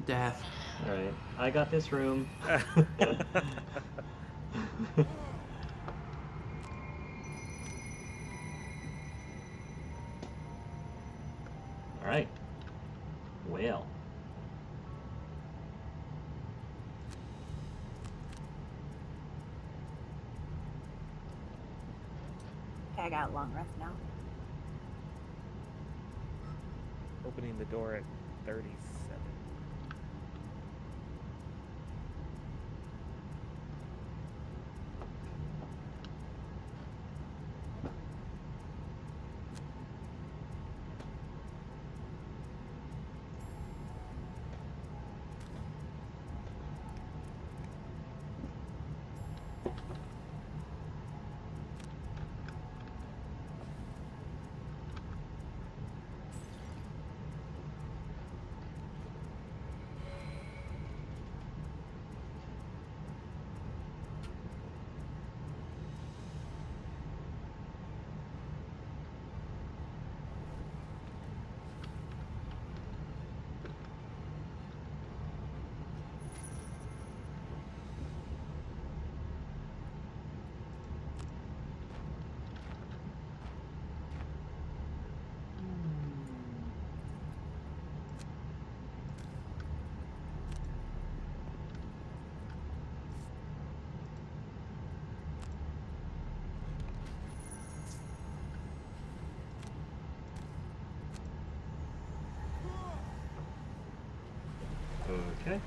Death. Alright, I got this room. Alright. Whale. Okay, I got a long rest now. Opening the door at 37. Okay.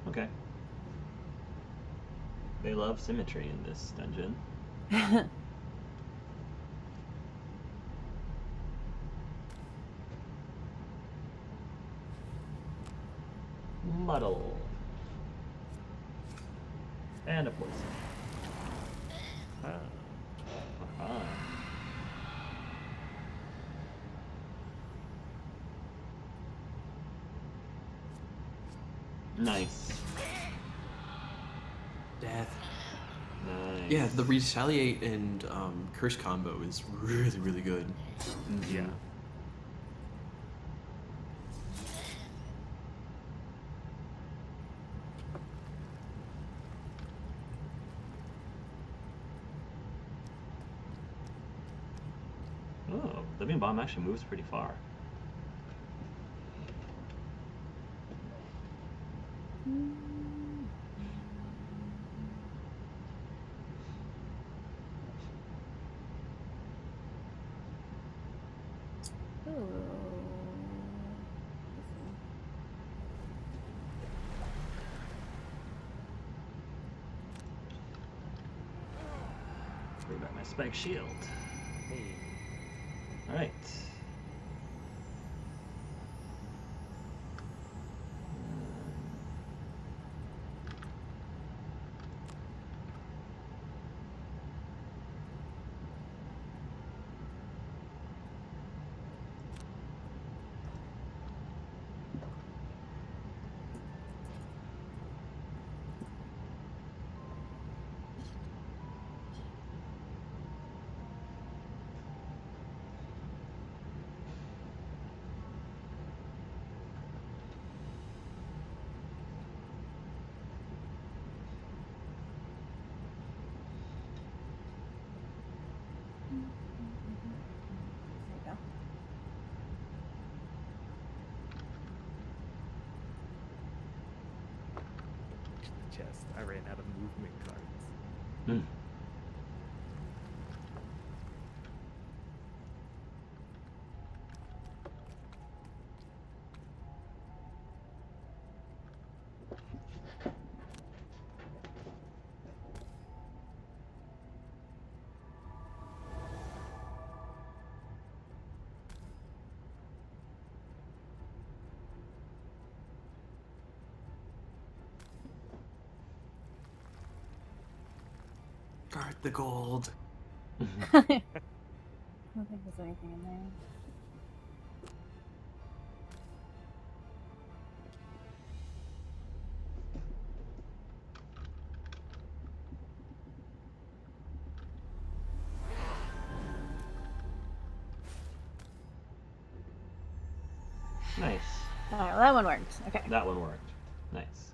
Okay. They love symmetry in this dungeon. Muddle. And a poison. Aha. Nice. Death. Nice. Yeah, the retaliate and curse combo is really, really good. Mhm. Yeah. Oh, Living Bomb actually moves pretty far. Bring back my spike shield. Hey. Alright. There you go. Chest. I ran out of movement cards. Hmm. Guard the gold. I don't think there's anything in there. Nice. All right, well, that one worked. Okay. That one worked. Nice.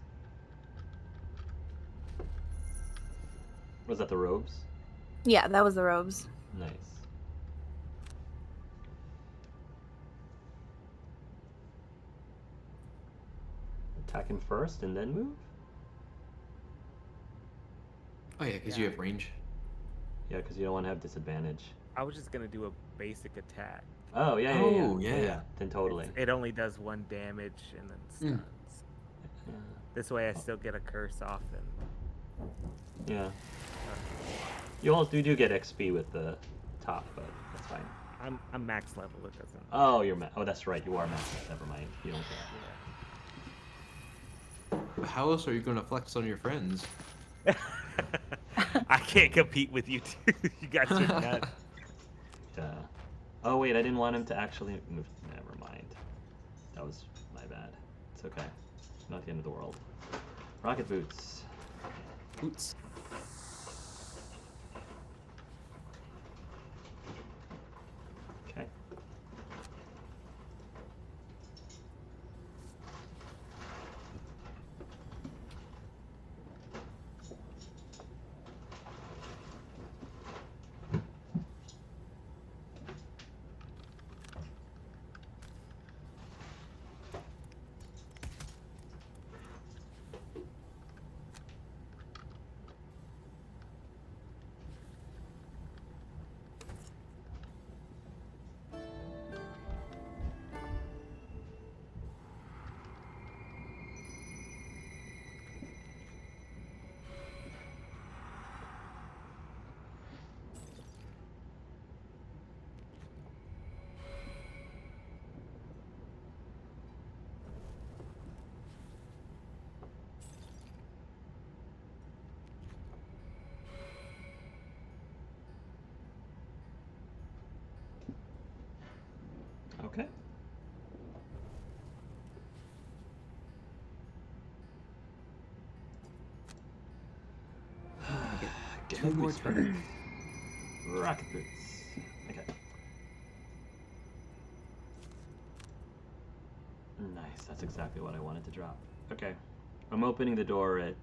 Was that the robes? Yeah, that was the robes. Nice. Attack him first and then move? Oh yeah, because you have range. Yeah, because you don't want to have disadvantage. I was just gonna do a basic attack. Oh, yeah, yeah, Oh, yeah. yeah. Then totally. It only does 1 damage and then stuns. Yeah. This way, I still get a curse off and. Yeah. You do get XP with the top, but that's fine. I'm max level. It doesn't. Oh, oh, that's right. You are max. Never mind. You don't care. How else are you going to flex on your friends? I can't compete with you two. You guys are nuts. Yeah. Oh wait, I didn't want him to actually move. Never mind. That was my bad. It's okay. Not the end of the world. Rocket boots. Boots. Okay. Okay. Get 2 more turns. Rocket boots. Okay. Nice. That's exactly what I wanted to drop. Okay. I'm opening the door at.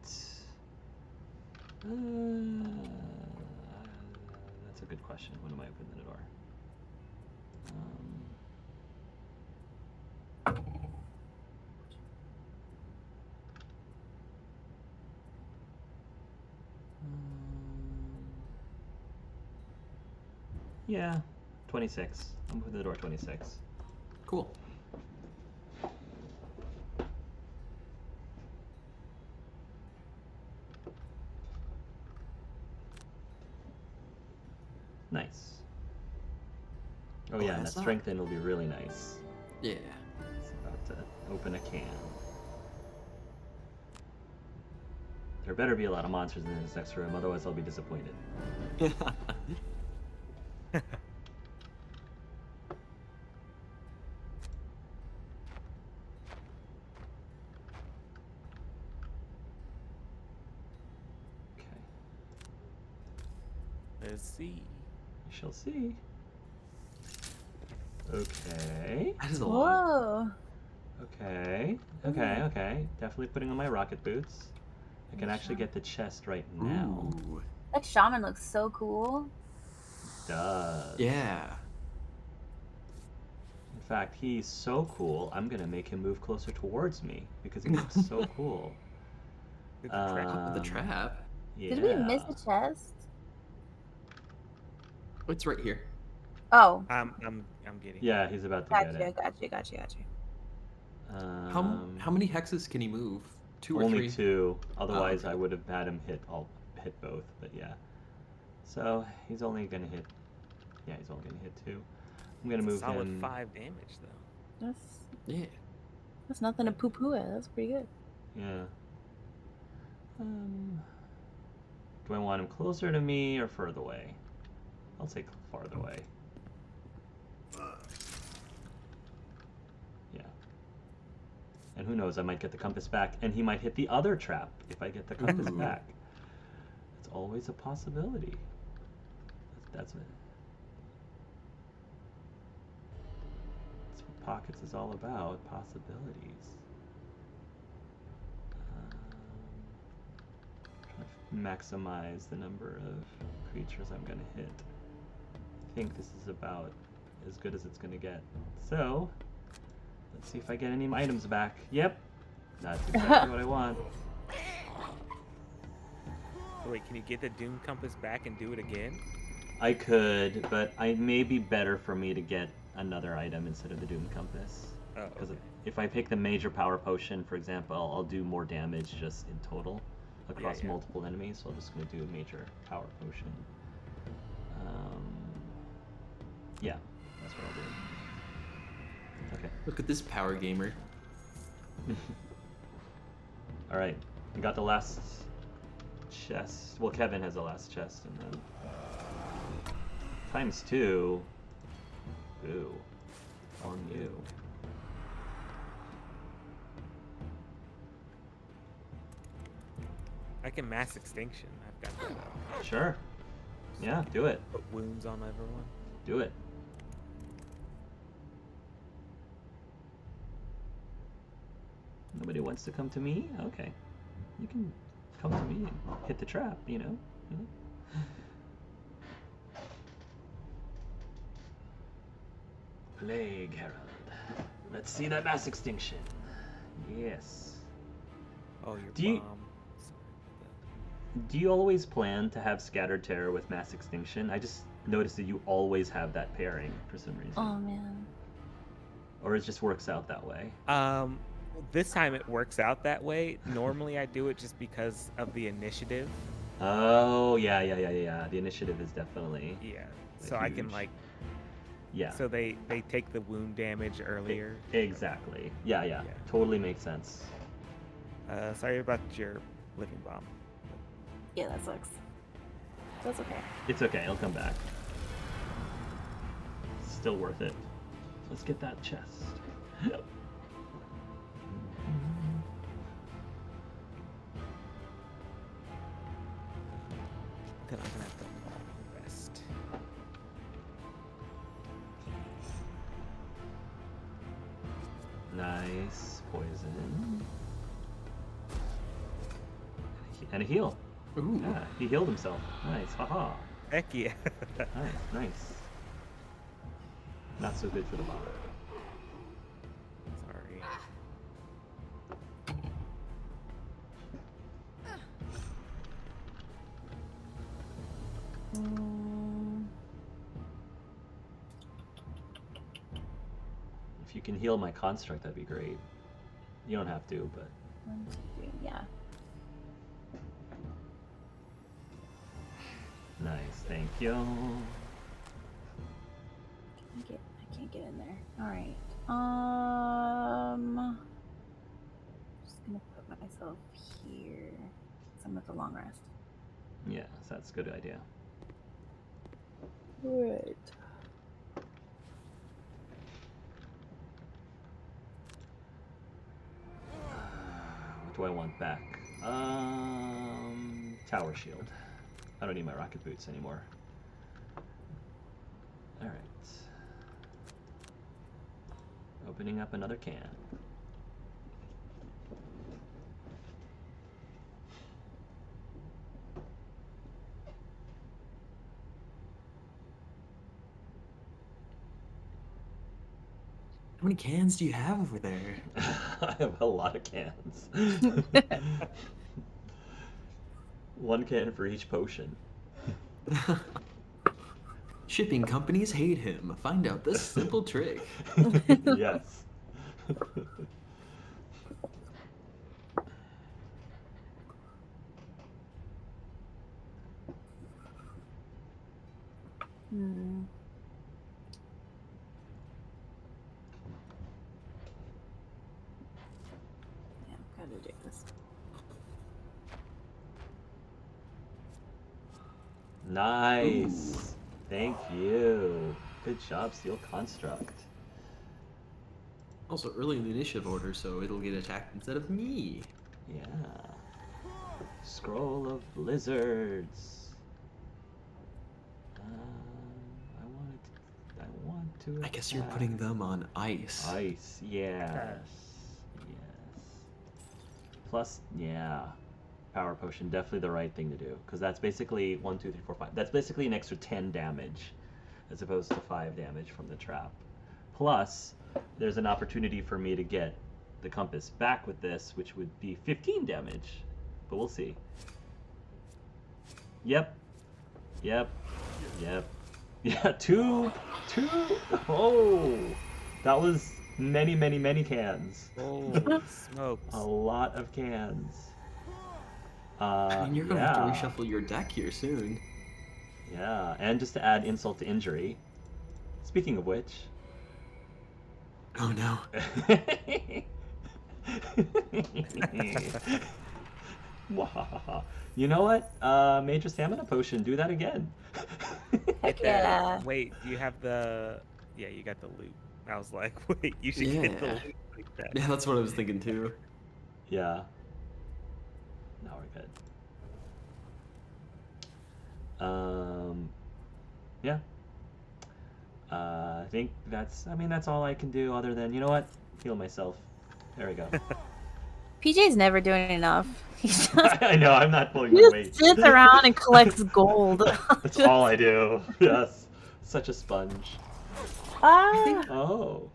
That's a good question. When am I opening the door? Yeah, 26. I'm opening the door 26. Cool. Nice. Oh yeah, and that that's not- strengthen will be really nice. Yeah. It's about to open a can. There better be a lot of monsters in this next room, otherwise I'll be disappointed. Okay, Let's see. we shall see. Okay. That is a lot. Whoa. Okay. Okay. Definitely putting on my rocket boots. I can actually get the chest right now. Ooh. That shaman looks so cool. Does. Yeah. In fact, he's so cool, I'm gonna make him move closer towards me because he looks so cool. Did the trap- The trap. Yeah. Did we miss a chest? It's right here. Oh, I'm getting. Yeah, he's about to get it. Gotcha. How many hexes can he move? 2 or 3? Only 2. Otherwise, okay. I would have had him hit both. But yeah. So he's only gonna hit. Yeah, he's only gonna hit 2. I'm gonna move Solid him. 5 damage though. Yeah. That's nothing to poo-poo at. That's pretty good. Yeah. Do I want him closer to me or further away? I'll take farther away. Yeah. And who knows, I might get the compass back, and he might hit the other trap if I get the compass Ooh. back. It's always a possibility. That's a Pockets is all about. Possibilities. Trying to maximize the number of creatures I'm gonna hit. I think this is about as good as it's gonna get. So, let's see if I get any items back. Yep, that's exactly what I want. Wait, can you get the Doom Compass back and do it again? I could, but it may be better for me to get another item instead of the Doom Compass. Oh, Because okay. if I pick the Major Power Potion, for example, I'll do more damage just in total across yeah. multiple enemies. So I'm just going to do a Major Power Potion. Yeah, that's what I'll do. Okay. Look at this power gamer. All right, we got the last chest. Well, Kevin has the last chest, and then ×2. Ooh, on you. I can mass extinction. I've got that. Sure. Yeah, do it. Put wounds on everyone. Do it. Nobody wants to come to me? Okay. You can come to me and hit the trap, you know? Plague Herald. Let's see that mass extinction. Yes. Oh, your Do you- bomb. Sorry about that. Do you always plan to have Scattered Terror with mass extinction? I just noticed that you always have that pairing for some reason. Oh man. Or it just works out that way. This time it works out that way. Normally I do it just because of the initiative. Oh, yeah. The initiative is definitely... Yeah. So I can huge. like. Yeah. So they take the wound damage earlier. Exactly. Yeah. Yeah. Totally makes sense. Sorry about your living bomb. Yeah, that sucks. That's okay. It's okay, it'll come back. Still worth it. Let's get that chest. Then I'm gonna have to rest. Nice. Poison. And a heal. Ooh. Yeah, he healed himself. Nice. Haha. Heck yeah. Nice. Not so good for the bot. Sorry. If you can heal my construct, that'd be great. You don't have to, but 1, 2, 3. Yeah. nice. Thank you. I can't get in there. All right. Just gonna put myself here. 'Cause I'm at the long rest. Yes, that's a good idea. Right. What do I want back? Tower shield. I don't need my rocket boots anymore. Alright. Opening up another can. How many cans do you have over there? I have a lot of cans. One can for each potion. Shipping companies hate him. Find out this simple trick. Yes. Hmm. Yeah, gotta do this. Nice. Thank you. Good job, Steel Construct. Also early in the initiative order, so it'll get attacked instead of me. Yeah. Scroll of Blizzards. I want to I guess you're attack. putting them on ice. Ice, yes. Plus, yeah. Power potion, definitely the right thing to do. Because that's basically 1, 2, 3, 4, 5. That's basically an extra 10 damage as opposed to 5 damage from the trap. Plus, there's an opportunity for me to get the compass back with this, which would be 15 damage. But we'll see. Yep. Yep. Yep. Yeah, two. Oh, that was many, many, many cans. Holy smokes. A lot of cans. I mean, you're gonna yeah. have to reshuffle your deck here soon. Yeah, and just to add insult to injury. Speaking of which. Oh no. You know what? Major Stamina Potion, do that again. Heck Get that. yeah. Wait, you have the... Yeah, you got the loot. I was like, wait, you should get the Yeah. loot like that. Yeah, that's what I was thinking too. Yeah. Now we're good. Yeah. I think that's all I can do other than, you know what? Heal myself. There we go. PJ's never doing enough. He's just, I know, I'm not pulling he my just weight. sits around and collects gold. That's all I do. Yes. Such a sponge. Ah. Oh.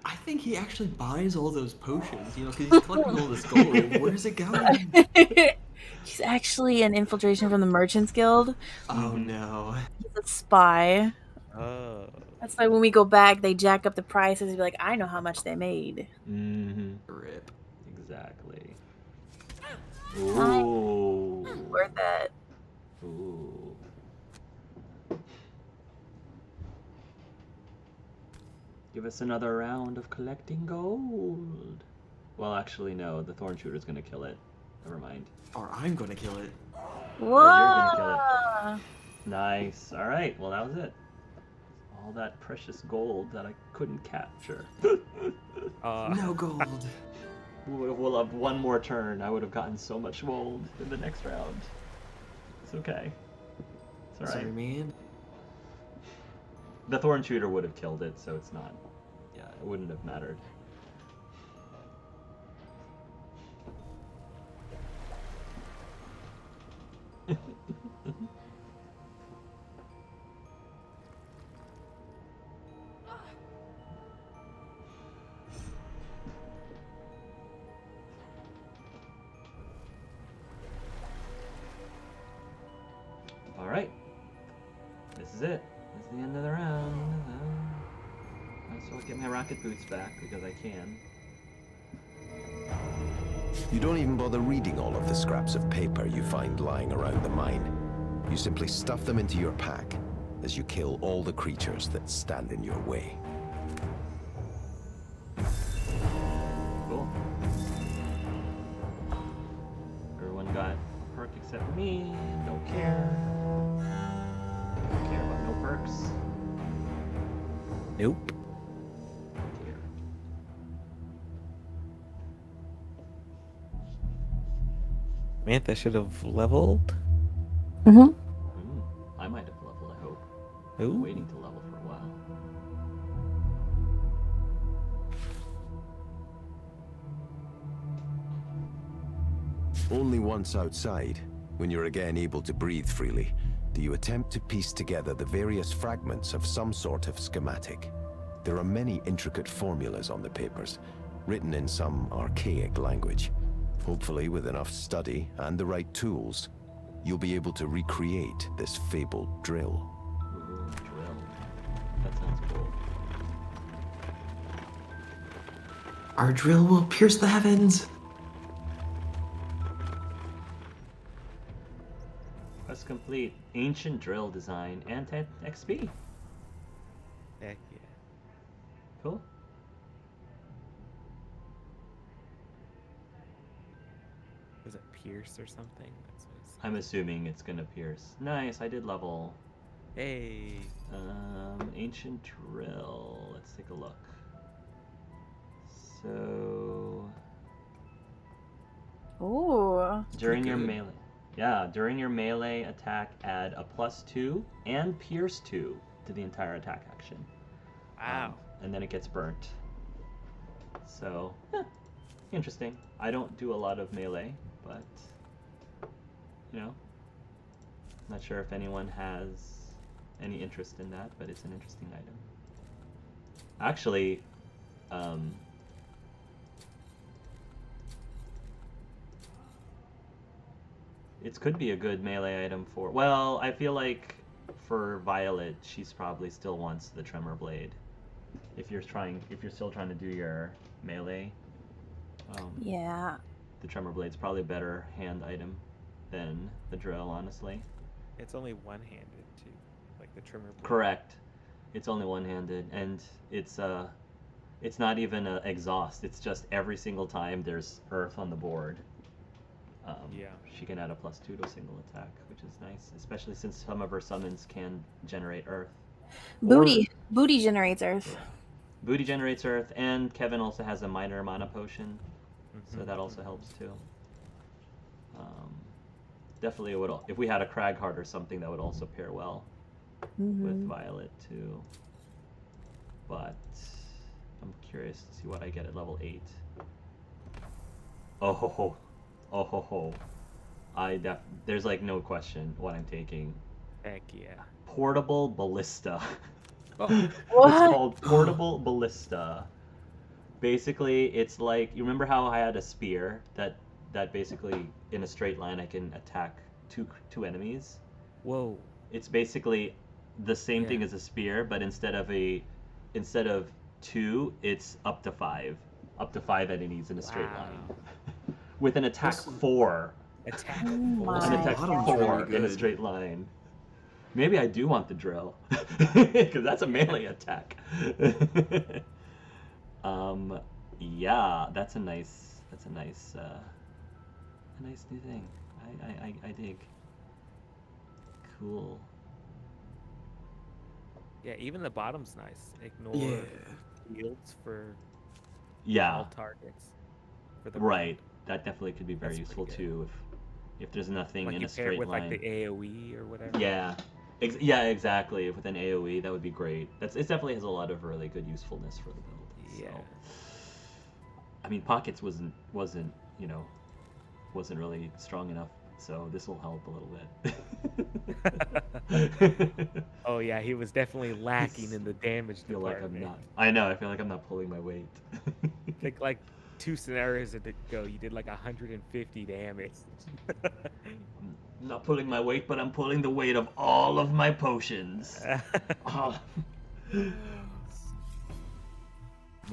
I think he actually buys all those potions, you know, because he's collecting all this gold. Where's it going? He's actually an infiltration from the Merchants Guild. Oh no. He's a spy. Oh. That's why when we go back, they jack up the prices and be like, I know how much they made. Mm-hmm. Rip. Exactly. Nice. Ooh. Worth it. Ooh. Give us another round of collecting gold. Well, actually, no. The Thorn Shooter's gonna kill it. Never mind. Or I'm gonna kill it. Whoa! gonna kill Nice. All right. Well, that was it. All that precious gold that I couldn't capture. No gold. We'll have one more turn. I would have gotten so much gold in the next round. It's okay. It's all right. Sorry, man. The Thorn Shooter would have killed it, so it's not. Yeah, it wouldn't have mattered. All right. This is it. This is the end of the round. Might as well get my rocket boots back because I can. You don't even bother reading all of the scraps of paper you find lying around the mine. You simply stuff them into your pack as you kill all the creatures that stand in your way. Cool. Everyone got a perk except me. Don't care. Don't care about no perks. Nope. Don't care. Mantha should have leveled. Mm-hmm. I might have leveled, I hope. Ooh. I'm waiting to level for a while. Only once outside, when you're again able to breathe freely, do you attempt to piece together the various fragments of some sort of schematic. There are many intricate formulas on the papers, written in some archaic language. Hopefully, with enough study and the right tools, you'll be able to recreate this fabled drill. Ooh, drill. That sounds cool. Our drill will pierce the heavens. Quest complete. Ancient drill design and 10 XP. Heck yeah. Cool. Was it Pierce or something? That's what it's... I'm assuming it's gonna pierce. Nice, I did level. Hey. Ancient drill. Let's take a look. So Ooh. during your good. melee, during your melee attack, add a +2 and pierce 2 to the entire attack action. Wow. And then it gets burnt. So, interesting. I don't do a lot of melee, but not sure if anyone has any interest in that, but it's an interesting item. Actually, it could be a good melee item for. Well, I feel like for Violet, she's probably still wants the Tremor Blade. If you're still trying to do your melee, Yeah. the Tremor Blade's probably a better hand item than the drill, honestly. It's only one-handed too, like the trimmer blade. Correct. It's only one-handed, and it's not even an exhaust. It's just every single time there's earth on the board. Yeah. She can add a +2 to a single attack, which is nice, especially since some of her summons can generate earth. Booty generates earth. Booty generates earth, and Kevin also has a minor mana potion, so Mhm. that also helps too. Definitely, it would. If we had a Cragheart or something, that would also pair well with Violet too. But I'm curious to see what I get at level 8. Oh ho ho, oh ho ho. There's like no question what I'm taking. Heck yeah. Portable Ballista. Oh, What? It's called Portable Ballista. Basically, it's like, you remember how I had a spear that basically in a straight line I can attack two enemies? whoa. It's basically the same thing Yeah. as a spear, but instead of 2, it's up to 5 enemies in a straight Wow. line with an attack This- 4. Attack. Oh An my. attack Bottom's 4 really in a good. straight line. Maybe I do want the drill, because that's a melee attack. Yeah, that's a nice new thing. I dig. Cool. Yeah, even the bottom's nice. Ignore Yeah. shields for Yeah, all targets. For the right. That definitely could be very That's useful pretty too if there's nothing Like in you a pair it straight with line. like the AoE or whatever. Yeah. Yeah, exactly. With an AoE, that would be great. It definitely has a lot of really good usefulness for the build. Yeah. So. I mean, pockets wasn't really strong enough, so this will help a little bit. Oh yeah, he was definitely lacking in the damage I feel like I'm department. not. I know. I feel like I'm not pulling my weight. Think like 2 scenarios ago, you did like 150 damage. I'm not pulling my weight, but I'm pulling the weight of all of my potions. Oh. Come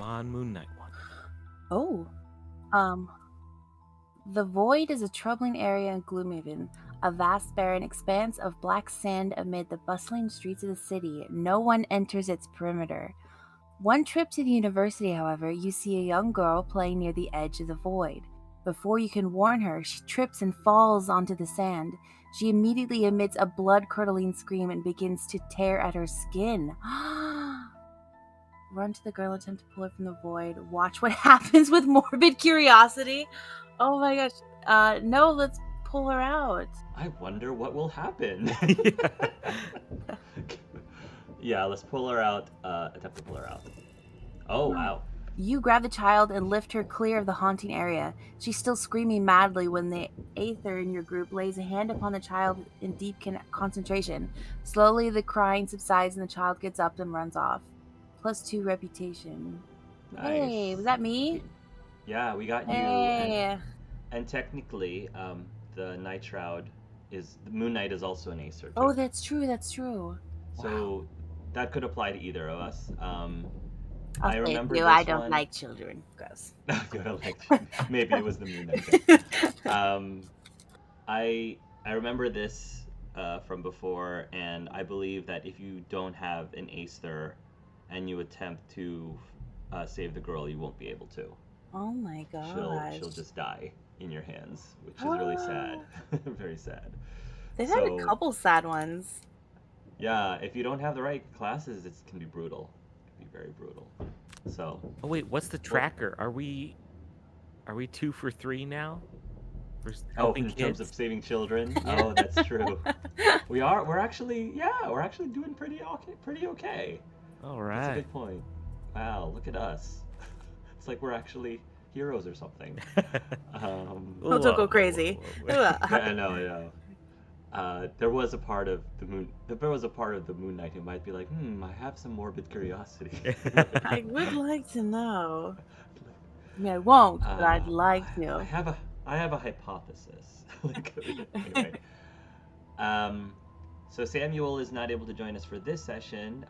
on, Moon Knight one. Oh. The Void is a troubling area in Gloomhaven, a vast barren expanse of black sand amid the bustling streets of the city. No one enters its perimeter. One trip to the university, however, you see a young girl playing near the edge of the Void. Before you can warn her, she trips and falls onto the sand. She immediately emits a blood-curdling scream and begins to tear at her skin. Run to the girl, attempt to pull her from the Void. Watch what happens with morbid curiosity. Oh my gosh. No, let's pull her out. I wonder what will happen. Yeah, let's pull her out. Attempt to pull her out. Oh, wow. You grab the child and lift her clear of the haunting area. She's still screaming madly when the Aether in your group lays a hand upon the child in deep concentration. Slowly, the crying subsides and the child gets up and runs off. +2 reputation. Hey, Nice. was that me? Yeah, we got you. Hey. And technically, the Night Shroud the Moon Knight is also an Acer. Oh, too. that's true. That's true. So that could apply to either of us. I'll I say remember you. this I don't one. like children. Gross. You don't like. Maybe it was the Moon Knight. I remember this from before, and I believe that if you don't have an Aether, and you attempt to save the girl, you won't be able to. Oh my gosh. She'll just die in your hands, which is really sad. Very sad. They've had a So- couple sad ones. Yeah, if you don't have the right classes, it can be brutal. It can be very brutal. So, Oh wait, what's the tracker? Are we 2 for 3 now? For helping in kids? terms of saving children, oh, that's true. We're actually doing pretty okay. All That's a right. good point. Wow, look at us. It's like we're actually heroes or something. Don't go crazy. Yeah, I know, I know. There was a part of the moon. There was a part of the Moon Knight who might be like, I have some morbid curiosity. I would like to know. I mean, I won't, but I'd like I to. have a hypothesis. Anyway, so Samuel is not able to join us for this session,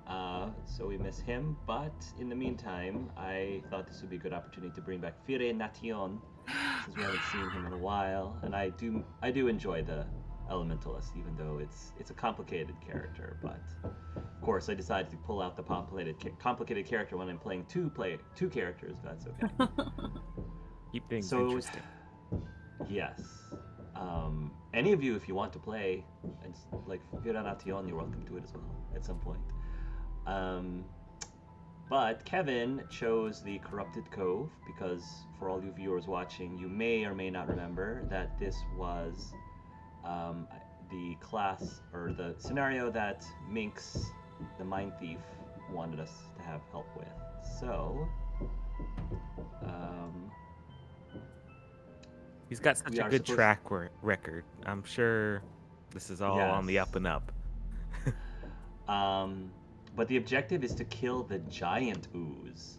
so we miss him. But in the meantime, I thought this would be a good opportunity to bring back Fire Nation, since we haven't seen him in a while, and I do enjoy the Elementalist, even though it's a complicated character. But of course, I decided to pull out the complicated character when I'm playing two characters. That's okay. Keep things So, interesting. yes. Any of you, if you want to play, and like Fira Nation, you're welcome to it as well at some point. But Kevin chose the Corrupted Cove because, for all you viewers watching, you may or may not remember that this was the class or the scenario that Minx, the mine thief, wanted us to have help with. So, He's got such we a are good supposed- track record. I'm sure this is all on the Yes. up and up. But the objective is to kill the giant ooze.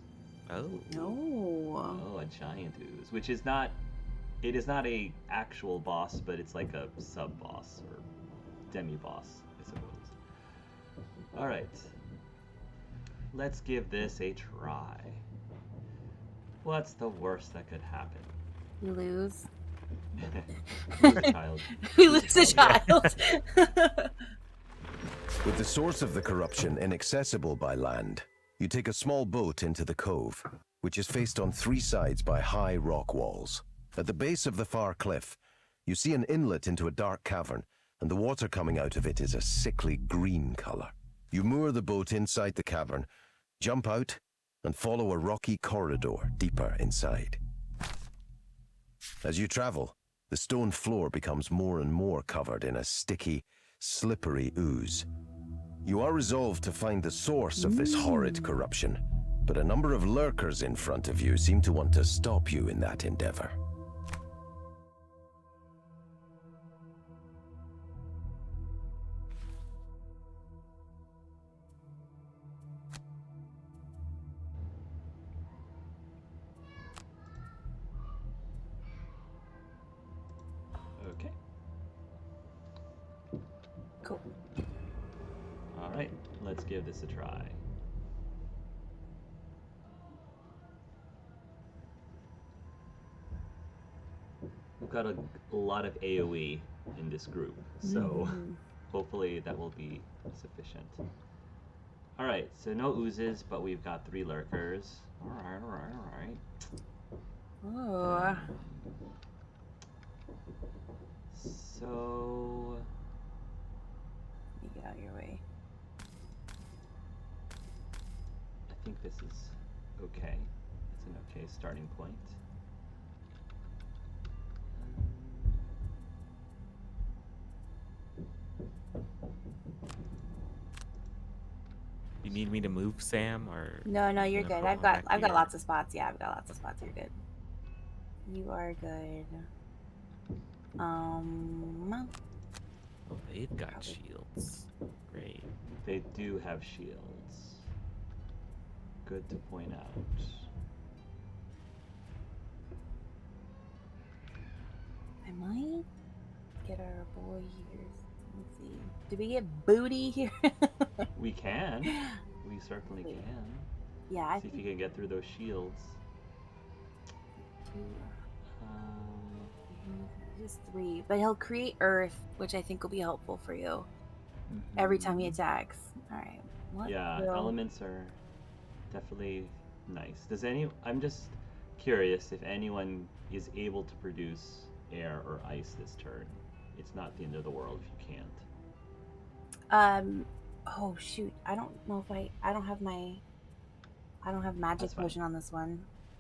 Oh. No. Oh, a giant ooze, which is not. It is not a actual boss, but it's like a sub boss or demi boss, I suppose. All right. Let's give this a try. What's the worst that could happen? We lose. Lose a child. We lose a child. With the source of the corruption inaccessible by land, you take a small boat into the cove, which is faced on three sides by high rock walls. At the base of the far cliff, you see an inlet into a dark cavern, and the water coming out of it is a sickly green color. You moor the boat inside the cavern, jump out, and follow a rocky corridor deeper inside. As you travel, the stone floor becomes more and more covered in a sticky, slippery ooze. You are resolved to find the source of this horrid corruption, but a number of lurkers in front of you seem to want to stop you in that endeavor. Okay. Cool. All right. Let's give this a try. We've got a lot of AoE in this group, so hopefully that will be sufficient. All right, so no oozes, but we've got 3 lurkers. All right. Oh. So You get out of your way. I think this is okay. It's an okay starting point. You need me to move, Sam, or No, you're gonna good. pull I've him got back here? lots of spots. Yeah, I've got lots of spots. You're good. You are good. Oh, they've got shields. Great. They do have shields. Good to point out. I might get our boy here. Let's see. Do we get booty here? We can. We certainly can. Yeah, I See if think you can get through those shields. just 3, but he'll create earth, which I think will be helpful for you every time he attacks. All right. What Yeah, will- elements are definitely nice. I'm just curious if anyone is able to produce air or ice this turn. It's not the end of the world if you can't. Oh shoot! I don't know if I don't have magic That's fine. potion on this one.